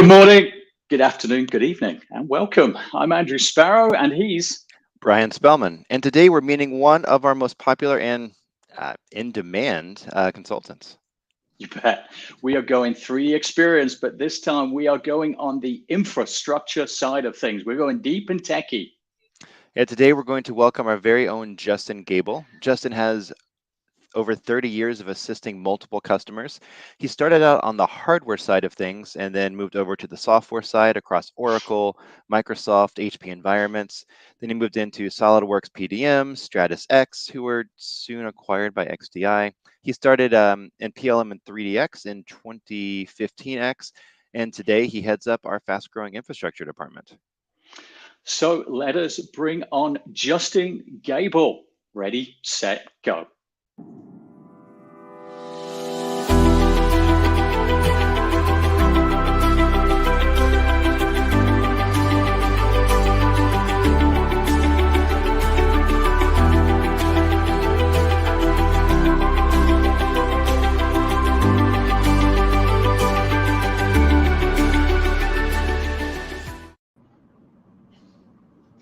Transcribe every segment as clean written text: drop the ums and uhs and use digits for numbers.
morning, good afternoon, good evening, and welcome. I'm Andrew Sparrow, and he's Brian Spellman. And today we're meeting one of our most popular and in-demand consultants. You bet. We are going 3D experience, but this time we are going on the infrastructure side of things. We're going deep and techie. Yeah, today we're going to welcome our very own Justin Gable. Justin has over 30 years of assisting multiple customers. He started out on the hardware side of things and then moved over to the software side across Oracle, Microsoft, HP environments. Then he moved into SolidWorks PDM, XDIX, who were soon acquired by XDI. He started in PLM and 3DX in 2015X, and today he heads up our fast-growing infrastructure department. So let us bring on Justin Gable. Ready, set, go.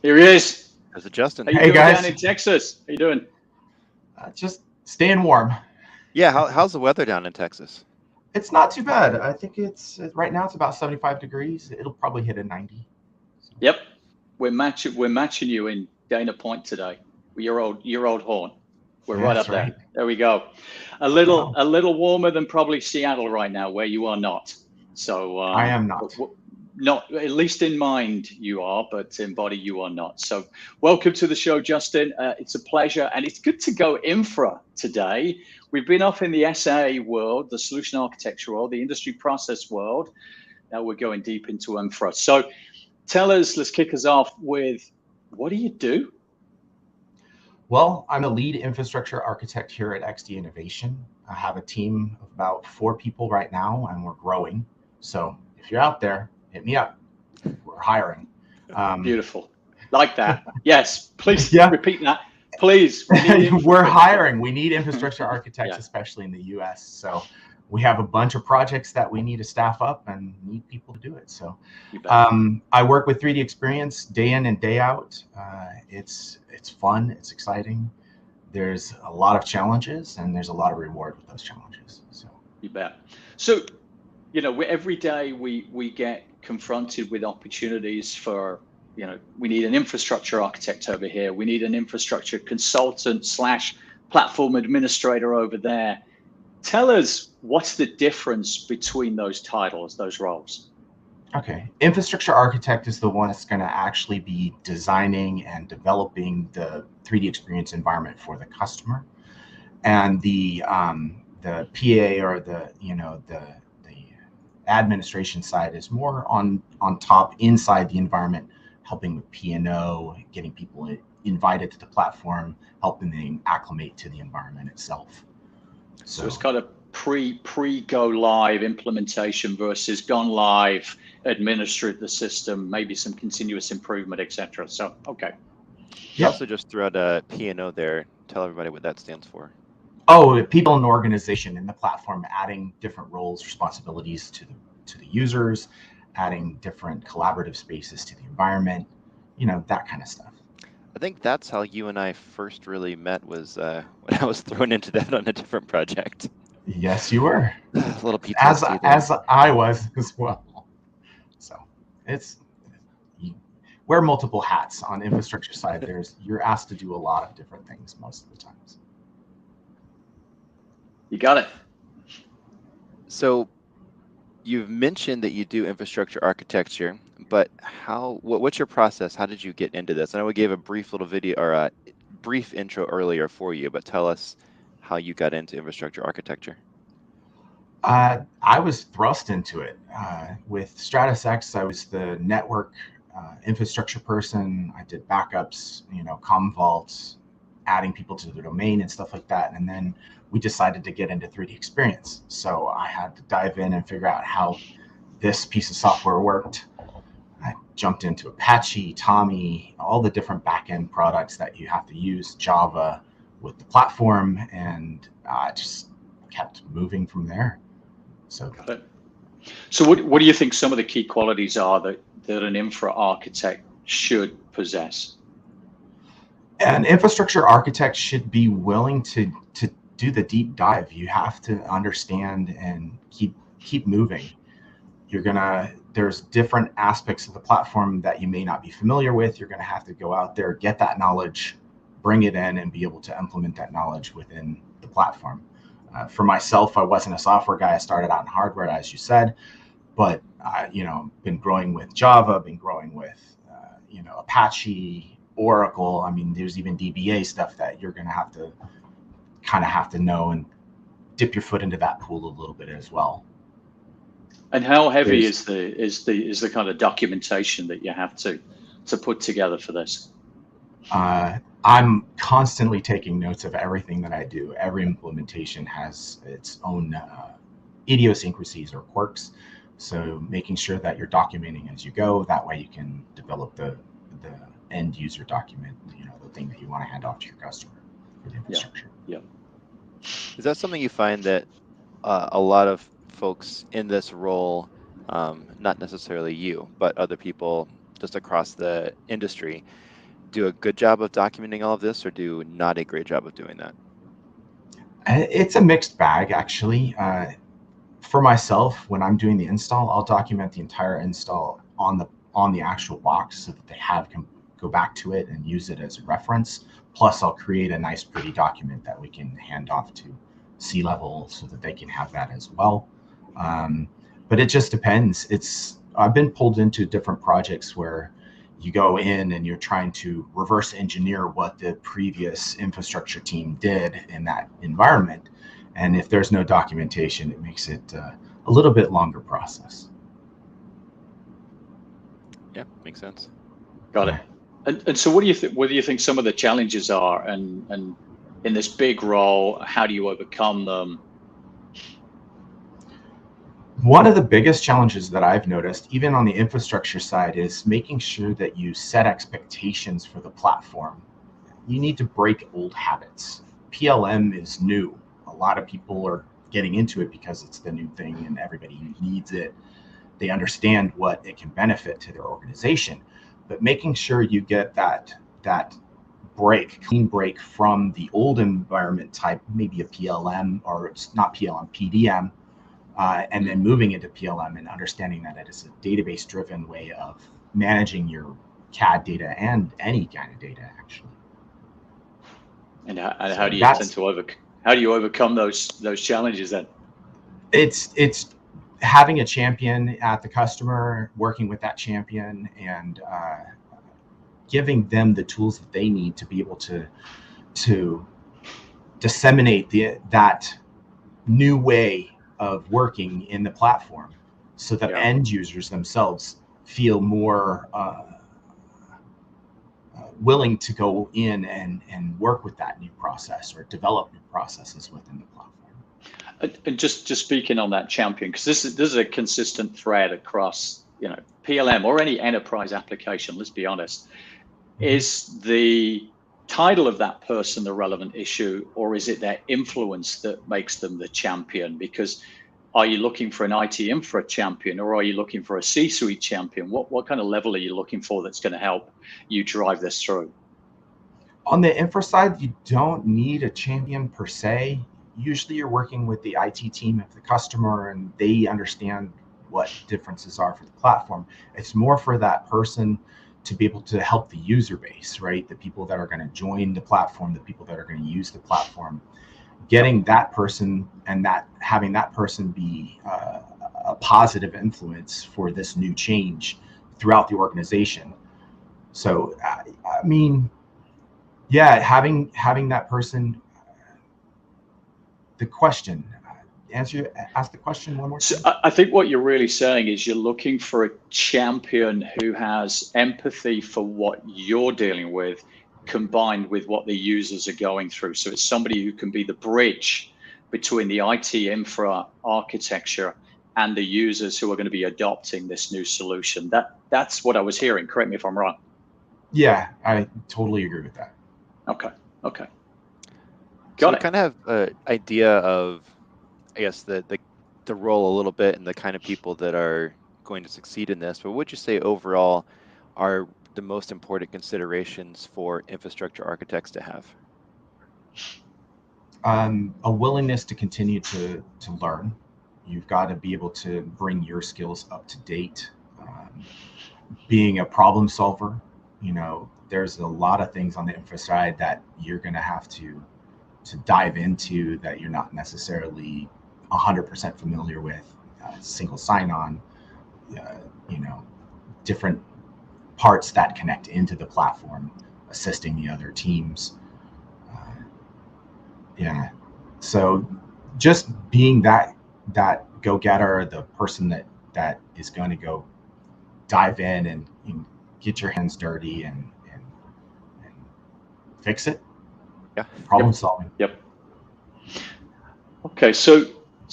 Here he is. There's a Justin. How you doing guys. down in Texas? How you doing? Just staying warm. Yeah, how's the weather down in Texas? It's not too bad. I think it's right now it's about 75 degrees. It'll probably hit a 90. Yep, we're matching you in Dana Point today. Your old horn. We're right up there. There we go. A little warmer than probably Seattle right now, where you are not. So I am not. Not at least in mind you are, but in body you are not. So welcome to the show, Justin. It's a pleasure, and it's good to go infra today. We've been off in the SA world, the solution architecture world, the industry process world. Now we're going deep into infra. So tell us, let's kick us off with, what do you do? Well, I'm a lead infrastructure architect here at XD Innovation. I have a team of about 4 people right now, and we're growing. So if you're out there, hit me up. We're hiring. Beautiful. Like that. Yes, please repeat that. Please. We're hiring. We need infrastructure architects, especially in the US. So we have a bunch of projects that we need to staff up and need people to do it. So I work with 3D Experience day in and day out. It's fun. It's exciting. There's a lot of challenges, and there's a lot of reward with those challenges. So you bet. So, you know, every day we get confronted with opportunities for, you know, we need an infrastructure architect over here. We need an infrastructure consultant / platform administrator over there. Tell us, what's the difference between those titles, those roles? Okay. Infrastructure architect is the one that's going to actually be designing and developing the 3D experience environment for the customer. And the PA, or the administration side, is more on top inside the environment, helping with P&O, getting people invited to the platform, helping them acclimate to the environment itself. So it's kind of pre-go live implementation versus gone live, administered the system, maybe some continuous improvement, etc. So, okay. You also just threw out a P&O there. Tell everybody what that stands for. Oh, people and organization in the platform, adding different roles, responsibilities to the users, adding different collaborative spaces to the environment, that kind of stuff. I think that's how you and I first really met, was when I was thrown into that on a different project. Yes, you were. A little PTSD as I was as well. So you wear multiple hats on infrastructure side. You're asked to do a lot of different things most of the times. You got it. So you've mentioned that you do infrastructure architecture, but what's your process? How did you get into this? I know we gave a brief little video, or a brief intro earlier for you, but tell us how you got into infrastructure architecture. I was thrust into it. With XDIX, I was the network infrastructure person. I did backups, comm vaults, adding people to the domain and stuff like that. And then we decided to get into 3D Experience. So I had to dive in and figure out how this piece of software worked. I jumped into Apache, Tommy, all the different backend products that you have to use, Java with the platform, and just kept moving from there. So got it. So what do you think some of the key qualities are that an infra architect should possess? An infrastructure architect should be willing to do the deep dive. You have to understand and keep moving. There's different aspects of the platform that you may not be familiar with. You're gonna have to go out there, get that knowledge, bring it in, and be able to implement that knowledge within the platform. For myself, I wasn't a software guy. I started out in hardware, as you said, but been growing with Java, been growing with Apache, Oracle. I mean, there's even DBA stuff that you're gonna have to know and dip your foot into that pool a little bit as well. And how heavy is the kind of documentation that you have to put together for this? I'm constantly taking notes of everything that I do. Every implementation has its own idiosyncrasies or quirks. So making sure that you're documenting as you go, that way you can develop the end user document, the thing that you want to hand off to your customer for the infrastructure. Yeah. Is that something you find that a lot of folks in this role, not necessarily you, but other people just across the industry, do a good job of documenting all of this, or do not a great job of doing that? It's a mixed bag, actually. For myself, when I'm doing the install, I'll document the entire install on the actual box so that they can go back to it and use it as a reference. Plus, I'll create a nice, pretty document that we can hand off to C-level so that they can have that as well. But it just depends. I've been pulled into different projects where you go in and you're trying to reverse engineer what the previous infrastructure team did in that environment. And if there's no documentation, it makes it a little bit longer process. Yeah, makes sense. Got it. And so what do you think some of the challenges are, and in this big role, how do you overcome them? One of the biggest challenges that I've noticed, even on the infrastructure side, is making sure that you set expectations for the platform. You need to break old habits. PLM is new. A lot of people are getting into it because it's the new thing and everybody needs it. They understand what it can benefit to their organization, but making sure you get that clean break from the old environment type, maybe a PLM, or it's not PLM, PDM, and then moving into PLM and understanding that it is a database-driven way of managing your CAD data and any kind of data, actually. And how do you tend to how do you overcome those challenges then? It's having a champion at the customer, working with that champion, and giving them the tools that they need to be able to disseminate that new way of working in the platform, so that end users themselves feel more willing to go in and work with that new process or develop new processes within the platform. And just speaking on that champion, because this is a consistent thread across PLM or any enterprise application. Let's be honest, is the title of that person the relevant issue, or is it their influence that makes them the champion? Because are you looking for an IT infra champion, or are you looking for a C-suite champion? What kind of level are you looking for that's going to help you drive this through? On the infra side, you don't need a champion per se. Usually you're working with the IT team of the customer, and they understand what differences are for the platform. It's more for that person to be able to help the user base, right? The people that are going to join the platform, the people that are going to use the platform, getting that person and having that person be a positive influence for this new change throughout the organization. So, I mean, yeah, having that person. The question. Ask the question one more time. So I think what you're really saying is you're looking for a champion who has empathy for what you're dealing with, combined with what the users are going through. So it's somebody who can be the bridge between the IT infra architecture and the users who are going to be adopting this new solution. That's what I was hearing. Correct me if I'm wrong. Yeah, I totally agree with that. Okay. Got so it. You kind of have an idea of, I guess, the the role a little bit and the kind of people that are going to succeed in this, but what would you say overall are the most important considerations for infrastructure architects to have? A willingness to continue to learn. You've got to be able to bring your skills up to date. Being a problem solver, there's a lot of things on the infra side that you're going to have to dive into that you're not necessarily 100% familiar with. Single sign-on, different parts that connect into the platform, assisting the other teams. So just being that go-getter, the person that is going to go dive in and get your hands dirty and fix it. Yeah. Problem solving. Yep. Okay, so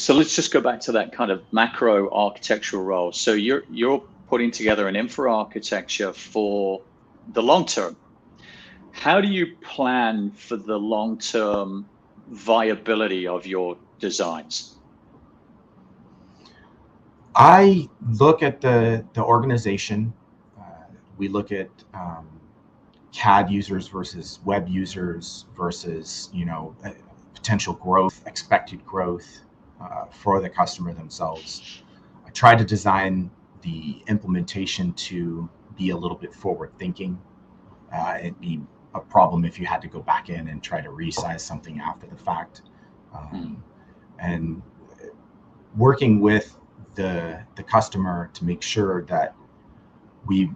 let's just go back to that kind of macro architectural role. So you're putting together an infra architecture for the long term. How do you plan for the long term viability of your designs? I look at the organization. We look at CAD users versus web users versus potential growth, expected growth for the customer themselves. I try to design the implementation to be a little bit forward thinking. It'd be a problem if you had to go back in and try to resize something after the fact. And working with the customer to make sure that we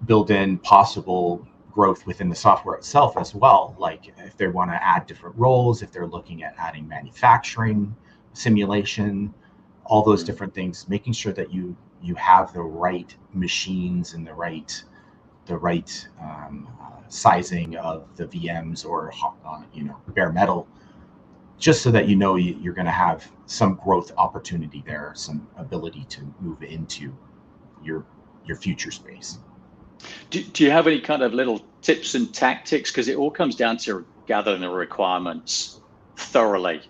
build in possible growth within the software itself as well. Like if they want to add different roles, if they're looking at adding manufacturing, simulation, all those different things, making sure that you have the right machines and the right sizing of the VMs or bare metal, just so that you're going to have some growth opportunity there, some ability to move into your future space. Do you have any kind of little tips and tactics? Because it all comes down to gathering the requirements thoroughly.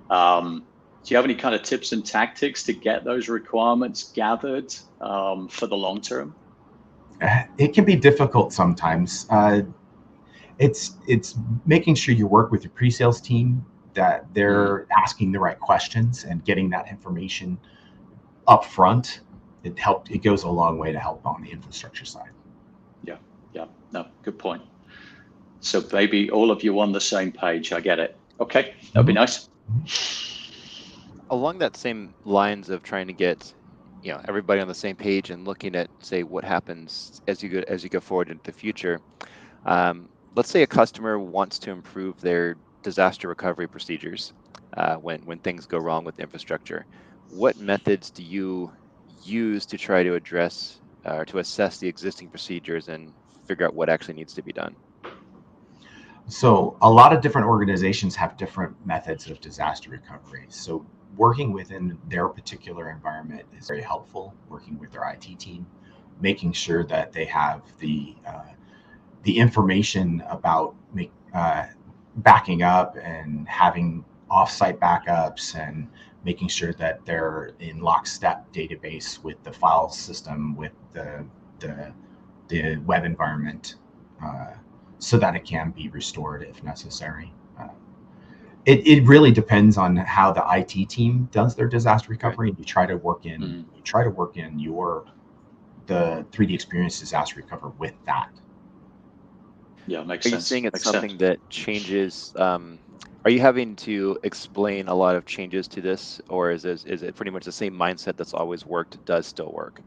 Do you have any kind of tips and tactics to get those requirements gathered for the long term? It can be difficult sometimes. It's making sure you work with your pre-sales team, that they're asking the right questions and getting that information up front. It goes a long way to help on the infrastructure side. Yeah, no, good point. So maybe all of you on the same page. I get it. Okay, that'd be nice. Along that same lines of trying to get everybody on the same page and looking at, say, what happens as you go forward into the future. Let's say a customer wants to improve their disaster recovery procedures when things go wrong with infrastructure. What methods do you use to try to address or to assess the existing procedures and figure out what actually needs to be done? So a lot of different organizations have different methods of disaster recovery. So working within their particular environment is very helpful, working with their IT team, making sure that they have the information about backing up and having offsite backups, and making sure that they're in lockstep database with the file system, with the web environment, so that it can be restored if necessary. It really depends on how the IT team does their disaster recovery, and you try to work in the 3D Experience disaster recovery with that. Yeah, makes sense. sense. Are you seeing it's something that changes? Are you having to explain a lot of changes to this, or is it pretty much the same mindset that's always worked does still work?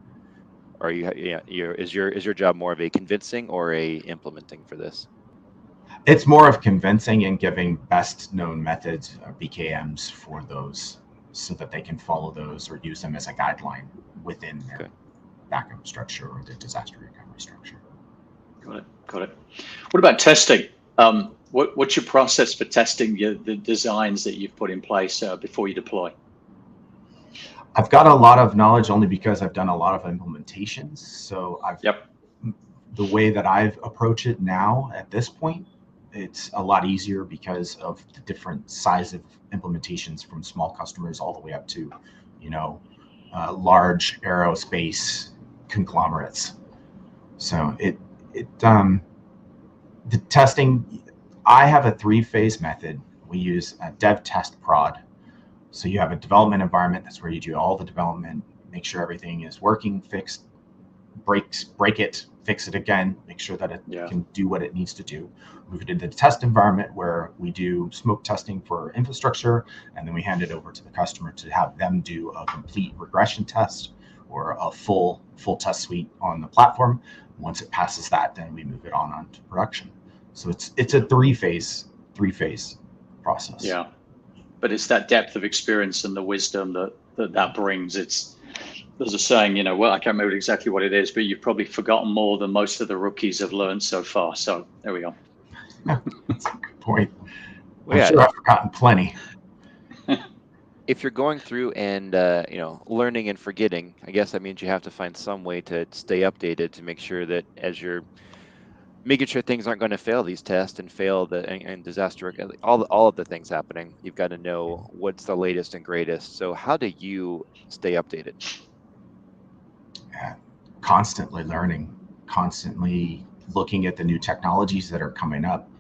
Or is your job more of a convincing or a implementing for this? It's more of convincing and giving best known methods, BKMs, for those, so that they can follow those or use them as a guideline within their backup structure or their disaster recovery structure. Got it. What about testing? What's your process for testing the designs that you've put in place before you deploy? I've got a lot of knowledge only because I've done a lot of implementations. So the way that I've approached it now at this point It's a lot easier because of the different size of implementations from small customers all the way up to, large aerospace conglomerates. So the testing, I have a 3-phase method. We use a dev, test, prod. So you have a development environment. That's where you do all the development, make sure everything is working, fixed, break it, fix it again, make sure that it can do what it needs to do. Move it into the test environment where we do smoke testing for infrastructure, and then we hand it over to the customer to have them do a complete regression test or a full test suite on the platform. Once it passes that, then we move it on to production. So it's a three-phase process. Yeah, but it's that depth of experience and the wisdom that brings. There's a saying, well, I can't remember exactly what it is, but you've probably forgotten more than most of the rookies have learned so far. So there we go. That's a good point. I'm sure I've forgotten plenty. If you're going through and learning and forgetting, I guess that means you have to find some way to stay updated to make sure that as you're making sure things aren't going to fail these tests and fail and disaster, all of the things happening, you've got to know what's the latest and greatest. So how do you stay updated? Constantly learning, constantly looking at the new technologies that are coming up,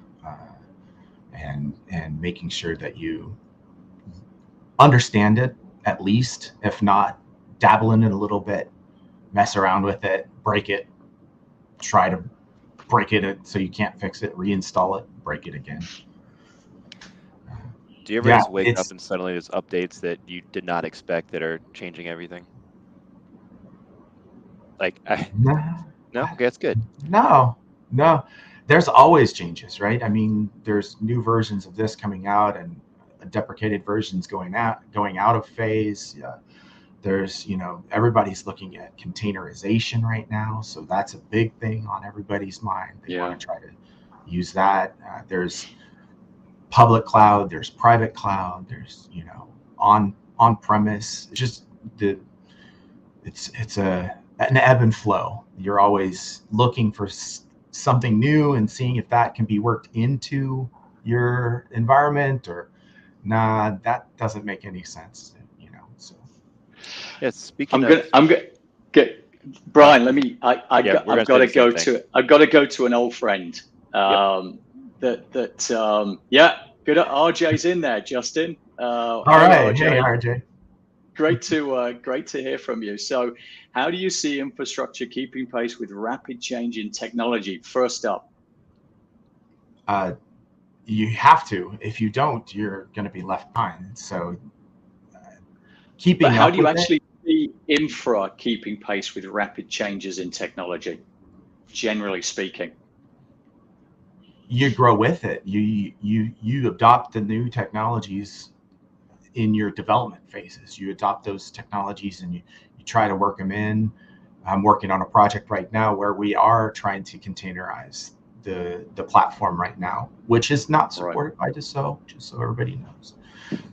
and making sure that you understand it, at least, if not dabble in it a little bit, mess around with it, break it, try to break it so you can't fix it, reinstall it, break it again. Do you ever just wake up and suddenly there's updates that you did not expect that are changing everything? No? Okay, that's good. No. There's always changes, right? I mean, there's new versions of this coming out and deprecated versions going out of phase. There's, everybody's looking at containerization right now. So that's a big thing on everybody's mind. They want to try to use that. There's public cloud, there's private cloud, there's, on-premise. Just it's an ebb and flow. You're always looking for something new and seeing if that can be worked into your environment, or that doesn't make any sense, So speaking I'm good. Brian, let me. I've got to go to an old friend. Good. RJ's in there, Justin. All right, RJ. Hey, RJ. Great to hear from you. So, how do you see infrastructure keeping pace with rapid change in technology? First up, you have to. If you don't, you're going to be left behind. So, keeping. But how do you actually see infra keeping pace with rapid changes in technology? Generally speaking, you grow with it. You adopt the new technologies in your development phases. You adopt those technologies and you try to work them in. I'm working on a project right now where we are trying to containerize the platform right now, which is not supported by Dassault, just so everybody knows.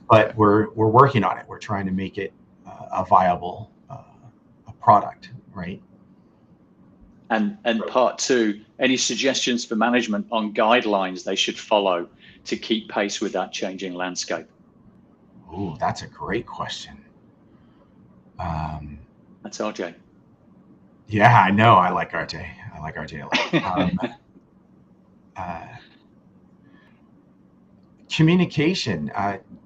But we're working on it. We're trying to make it a viable a product, right? And part two, any suggestions for management on guidelines they should follow to keep pace with that changing landscape? Oh, that's a great question. That's RJ. Yeah, I know. I like RJ a lot. Communication,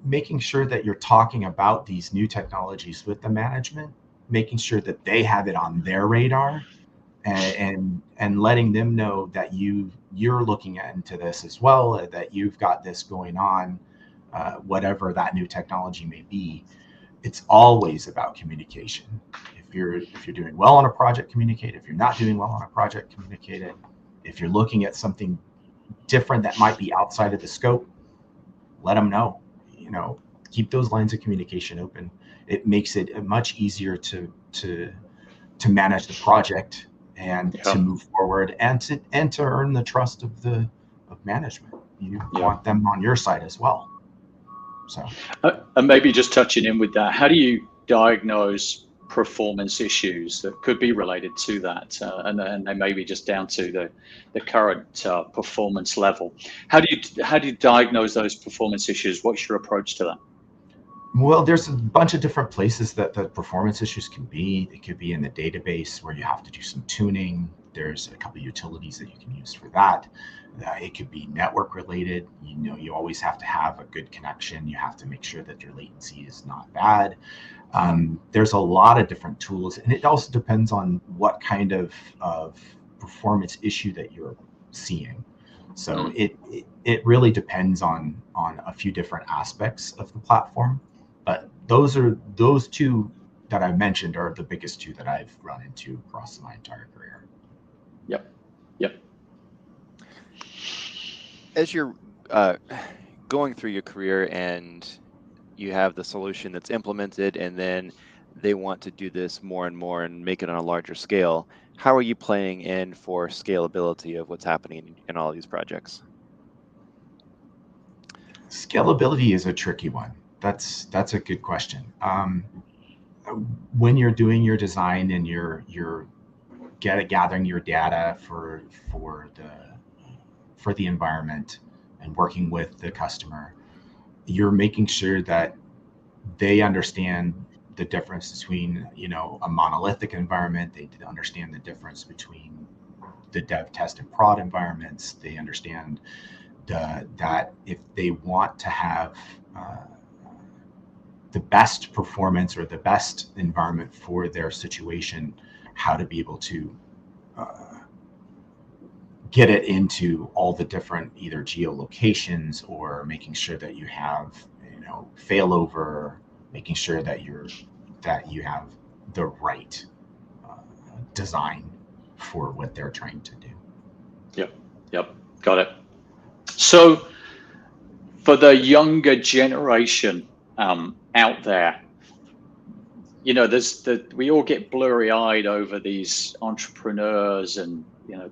making sure that you're talking about these new technologies with the management, making sure that they have it on their radar, and letting them know that you're looking into this as well, that you've got this going on. Whatever that new technology may be, it's always about communication. If you're doing well on a project, communicate. If you're not doing well on a project, communicate it. If you're looking at something different that might be outside of the scope, let them know. Keep those lines of communication open. It makes it much easier to manage the project and to move forward and to earn the trust of management. You want them on your side as well. So, and maybe just touching in with that, how do you diagnose performance issues that could be related to that, and they may be just down to the current performance level. How do you diagnose those performance issues? What's your approach to that? Well, there's a bunch of different places that the performance issues can be. It could be in the database where you have to do some tuning. There's a couple of utilities that you can use for that. It could be network related. You always have to have a good connection. You have to make sure that your latency is not bad. There's a lot of different tools, and it also depends on what kind of performance issue that you're seeing. So it really depends on a few different aspects of the platform. But those two that I mentioned are the biggest two that I've run into across my entire career. Yep. As you're going through your career and you have the solution that's implemented, and then they want to do this more and more and make it on a larger scale, how are you planning in for scalability of what's happening in all these projects? Scalability is a tricky one. That's a good question. When you're doing your design and you're gathering your data for the environment and working with the customer, you're making sure that they understand the difference between a monolithic environment. They understand the difference between the dev, test, and prod environments. They understand that if they want to have the best performance or the best environment for their situation, how to be able to get it into all the different either geolocations, or making sure that you have failover, making sure that you have the right design for what they're trying to do. Yep, got it. So for the younger generation out there, we all get blurry-eyed over these entrepreneurs and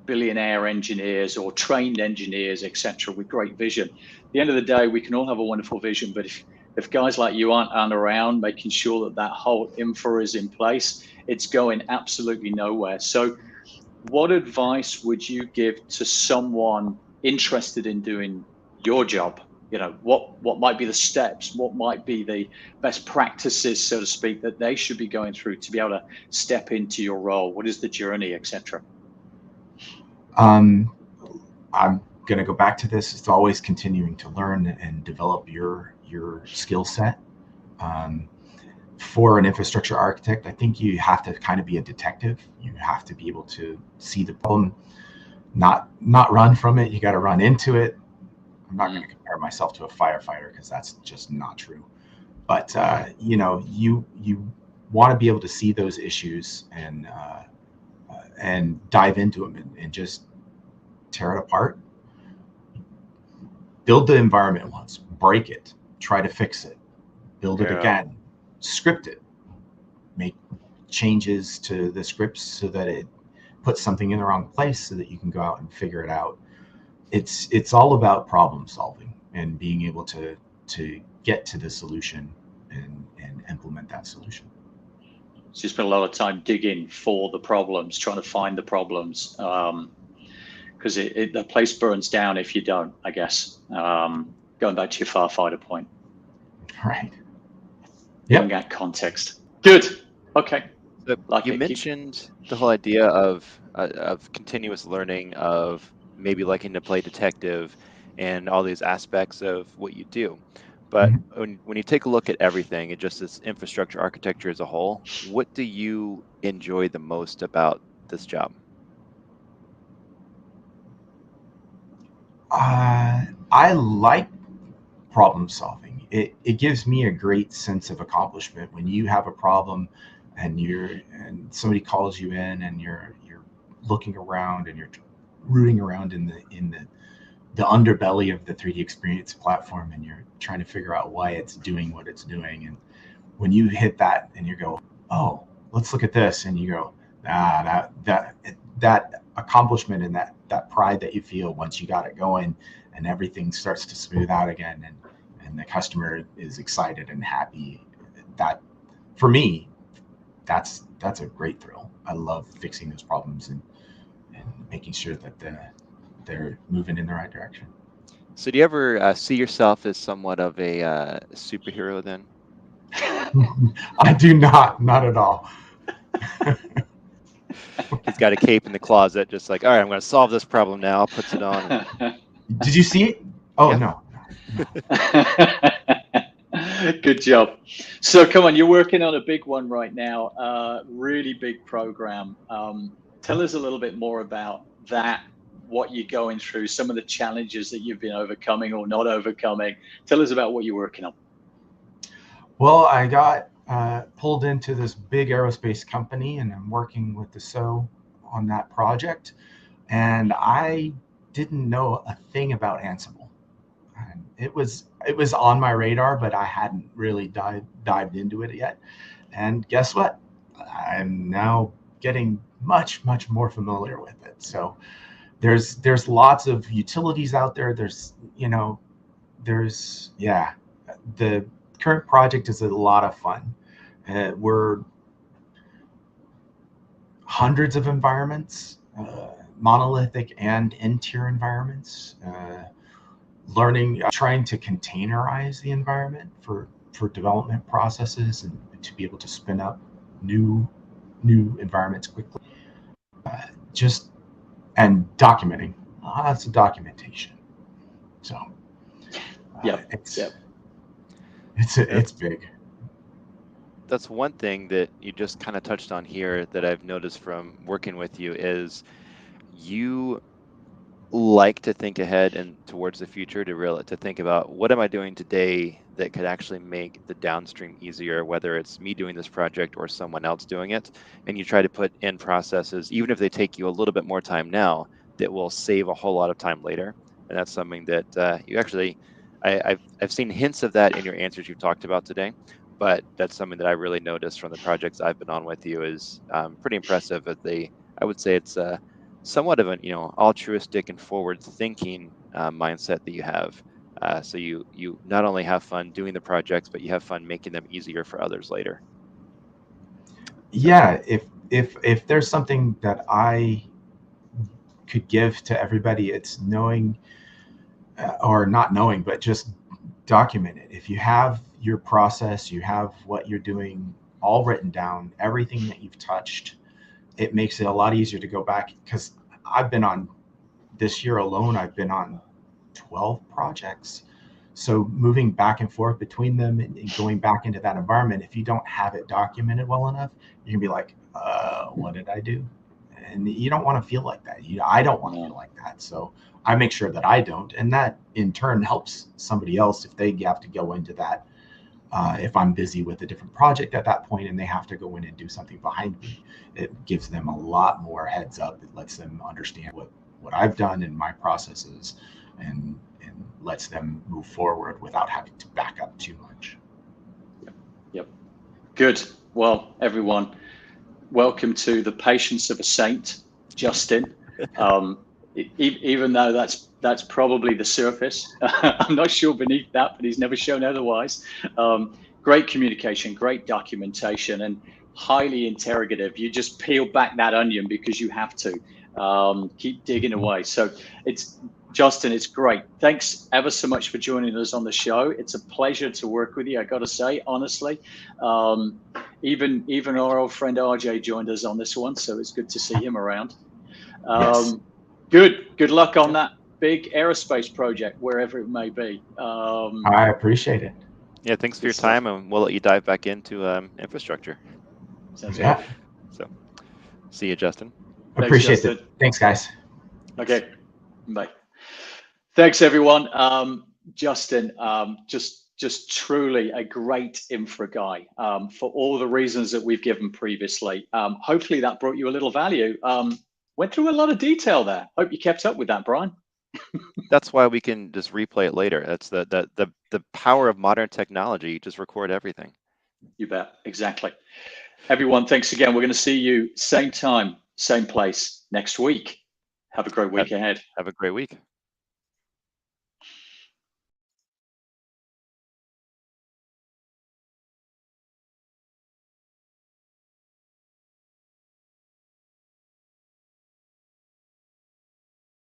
billionaire engineers or trained engineers, etc., with great vision. At the end of the day, we can all have a wonderful vision, but if guys like you aren't around making sure that whole infra is in place, it's going absolutely nowhere. So what advice would you give to someone interested in doing your job? What might be the steps, what might be the best practices, so to speak, that they should be going through to be able to step into your role? What is the journey, etc.? I'm going to go back to this. It's always continuing to learn and develop your skill set. For an infrastructure architect, I think you have to kind of be a detective. You have to be able to see the problem, not run from it. You got to run into it. I'm not going to compare myself to a firefighter because that's just not true. But you want to be able to see those issues and dive into them and just tear it apart. Build the environment once, break it, try to fix it, build it again, script it, make changes to the scripts so that it puts something in the wrong place so that you can go out and figure it out. It's all about problem solving and being able to get to the solution and implement that solution. So you spend a lot of time digging for the problems, trying to find the problems, because the place burns down if you don't, I guess. Going back to your firefighter point. Right. Giving that context. Good. Okay. So you mentioned the whole idea of continuous learning, of maybe liking to play detective and all these aspects of what you do. But when you take a look at everything and just this infrastructure architecture as a whole, what do you enjoy the most about this job? I like problem solving. It gives me a great sense of accomplishment when you have a problem and somebody calls you in and you're looking around and you're rooting around in the underbelly of the 3D Experience platform, and you're trying to figure out why it's doing what it's doing. And when you hit that and you go, oh, let's look at this, and you go, that accomplishment and that pride that you feel once you got it going and everything starts to smooth out again, and the customer is excited and happy, that for me, that's a great thrill. I love fixing those problems and making sure that they're moving in the right direction. So do you ever see yourself as somewhat of a superhero then? I do not at all. He's got a cape in the closet, just like, all right, I'm going to solve this problem now. Puts it on. Did you see it? Oh, Yeah. no. Good job. So come on, you're working on a big one right now, really big program. Tell us a little bit more about that, what you're going through, some of the challenges that you've been overcoming or not overcoming. Tell us about what you're working on. Well, I got pulled into this big aerospace company, and I'm working with the SO on that project. And I didn't know a thing about Ansible. And it was on my radar, but I hadn't really dived into it yet. And guess what? I'm now getting much more familiar with it. So there's lots of utilities out there. The current project is a lot of fun. We're hundreds of environments, monolithic and in-tier environments, trying to containerize the environment for development processes and to be able to spin up new environments quickly. And documenting, lots of documentation. So it's big. That's one thing that you just kind of touched on here that I've noticed from working with you is you like to think ahead and towards the future, to think about what am I doing today that could actually make the downstream easier, whether it's me doing this project or someone else doing it. And you try to put in processes, even if they take you a little bit more time now, that will save a whole lot of time later. And that's something that you actually, I've seen hints of that in your answers you've talked about today. But that's something that I really noticed from the projects I've been on with you is pretty impressive. I would say it's somewhat of an altruistic and forward-thinking mindset that you have. So you not only have fun doing the projects, but you have fun making them easier for others later. Yeah, if there's something that I could give to everybody, it's knowing, or not knowing, but just document it. If you have your process, you have what you're doing all written down, everything that you've touched, it makes it a lot easier to go back. Because I've been on, this year alone, I've been on 12 projects. So moving back and forth between them and going back into that environment, if you don't have it documented well enough, you can be like, what did I do? And you don't want to feel like that. I don't want to feel like that. So I make sure that I don't. And that in turn helps somebody else if they have to go into that. If I'm busy with a different project at that point and they have to go in and do something behind me, it gives them a lot more heads up. It lets them understand what I've done in my processes and lets them move forward without having to back up too much. Yep. Good. Well, everyone, welcome to the patience of a saint, Justin. Even though that's probably the surface, I'm not sure beneath that, but he's never shown otherwise. Great communication, great documentation, and highly interrogative. You just peel back that onion because you have to keep digging away. So Justin, it's great. Thanks ever so much for joining us on the show. It's a pleasure to work with you, I got to say, honestly. Even our old friend RJ joined us on this one, so it's good to see him around. Yes. Good luck on that big aerospace project, wherever it may be. I appreciate it. Yeah, thanks for your time, and we'll let you dive back into infrastructure. Sounds good. So, see you, Justin. Appreciate it. Thanks, guys. Okay, bye. Thanks, everyone. Justin, just truly a great infra guy for all the reasons that we've given previously. Hopefully that brought you a little value. Went through a lot of detail there. Hope you kept up with that, Brian. That's why we can just replay it later. That's the power of modern technology. You just record everything. You bet. Exactly. Everyone, thanks again. We're going to see you same time, same place next week. Have a great week ahead. Have a great week.